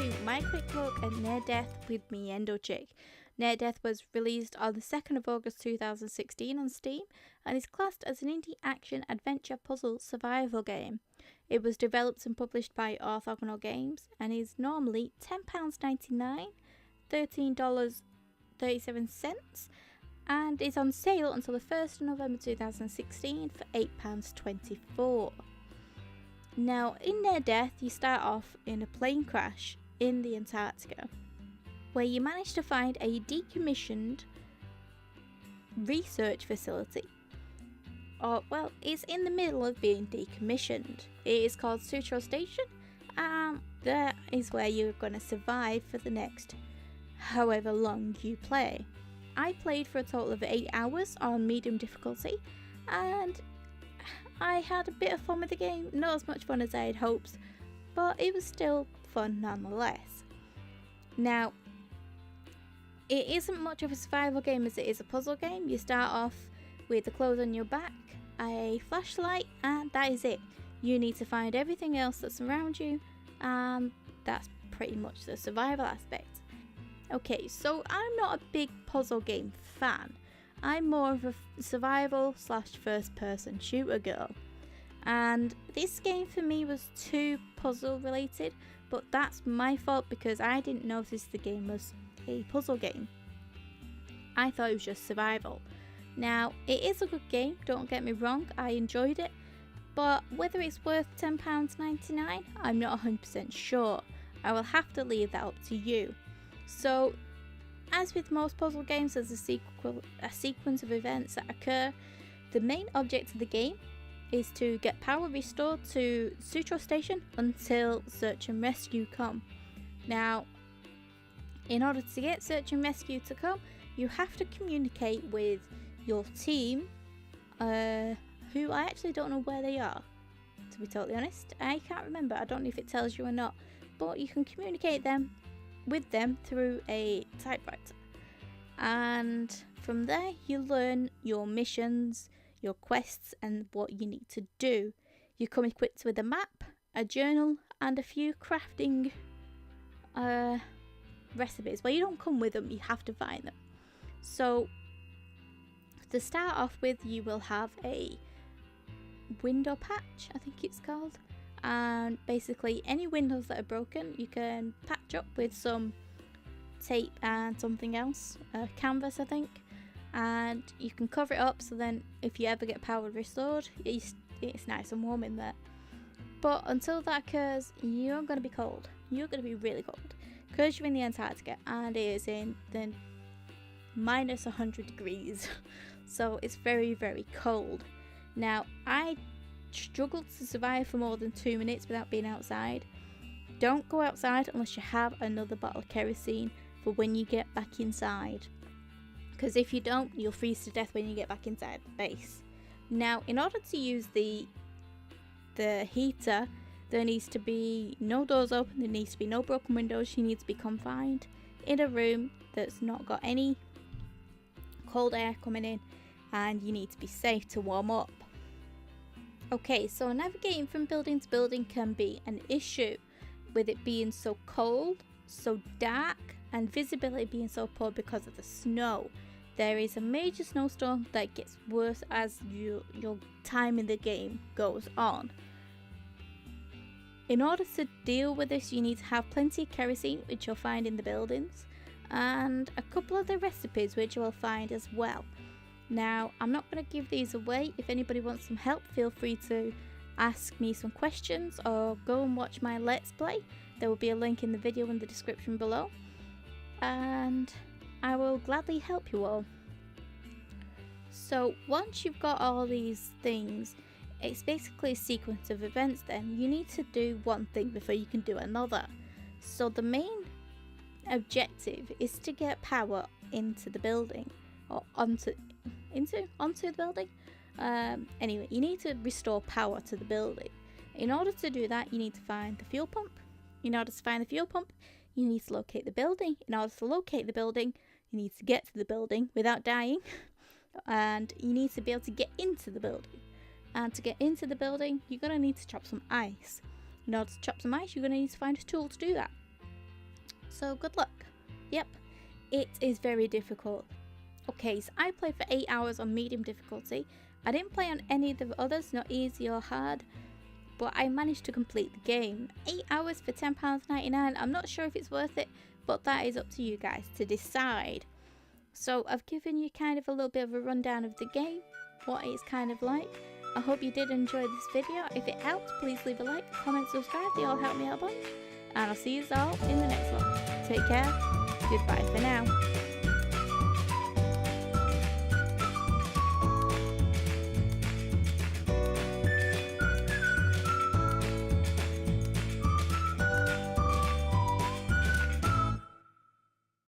to my quick look at Near Death with me Endo Chick. Near Death was released on the 2nd of August 2016 on Steam and is classed as an indie action adventure puzzle survival game. It was developed and published by Orthogonal Games and is normally £10.99, $13.37, and is on sale until the 1st of November 2016 for £8.24. Now, in Near Death, you start off in a plane crash in the Antarctica, where you manage to find a decommissioned research facility. Well, it's in the middle of being decommissioned. It is called Sutro Station, and that is where you're going to survive for the next however long you play. I played for a total of 8 hours on medium difficulty, and I had a bit of fun with the game. Not as much fun as I had hoped, but it was still fun nonetheless. Now, it isn't much of a survival game as it is a puzzle game. You start off with the clothes on your back, a flashlight, and that is it. You need to find everything else that's around you, and that's pretty much the survival aspect. Okay, so I'm not a big puzzle game fan. I'm more of a survival / first person shooter girl. And this game for me was too puzzle related, but that's my fault because I didn't notice the game was a puzzle game. I thought it was just survival. Now, it is a good game, don't get me wrong, I enjoyed it, but whether it's worth £10.99, I'm not 100% sure. I will have to leave that up to you. So, as with most puzzle games, there's a sequence of events that occur. The main object of the game is to get power restored to Sutro Station until search and rescue come. Now, in order to get search and rescue to come, you have to communicate with your team, who I actually don't know where they are, to be totally honest. I can't remember, I don't know if it tells you or not, but you can communicate with them through a typewriter, and from there you learn your missions, your quests, and what you need to do. You come equipped with a map, a journal, and a few crafting recipes. Well, you don't come with them, you have to find them. So to start off with, you will have a window patch, I think it's called, and basically any windows that are broken you can patch up with some tape and something else, canvas I think, and you can cover it up so then if you ever get power restored, it's nice and warm in there. But until that occurs, you're going to be cold. You're going to be really cold because you're in the Antarctica and it is in the minus 100 degrees so it's very, very cold. Now, I struggled to survive for more than 2 minutes without being outside. Don't go outside unless you have another bottle of kerosene for when you get back inside, because if you don't, you'll freeze to death when you get back inside the base. Now, in order to use the heater, there needs to be no doors open, there needs to be no broken windows. You need to be confined in a room that's not got any cold air coming in, and you need to be safe to warm up. Okay, so navigating from building to building can be an issue, with it being so cold, so dark, and visibility being so poor because of the snow. There is a major snowstorm that gets worse as your time in the game goes on. In order to deal with this, you need to have plenty of kerosene, which you'll find in the buildings, and a couple of the recipes which you will find as well. Now, I'm not going to give these away. If anybody wants some help, feel free to ask me some questions or go and watch my Let's Play. There will be a link in the video in the description below, and I will gladly help you all. So once you've got all these things, it's basically a sequence of events then. You need to do one thing before you can do another. So the main objective is to get power into the building, or onto the building. Anyway, you need to restore power to the building. In order to do that, you need to find the fuel pump. In order to find the fuel pump, you need to locate the building. In order to locate the building, you need to get to the building without dying, and you need to be able to get into the building. And to get into the building, you're going to need to chop some ice. In order to chop some ice, you're going to need to find a tool to do that. So good luck. Yep, it is very difficult. Okay, so I played for 8 hours on medium difficulty. I didn't play on any of the others, not easy or hard, but I managed to complete the game. 8 hours for £10.99. I'm not sure if it's worth it, but that is up to you guys to decide. So I've given you kind of a little bit of a rundown of the game, what it's kind of like. I hope you did enjoy this video. If it helped, please leave a like, comment, subscribe. They all help me out a bunch. And I'll see you all in the next one. Take care. Goodbye for now.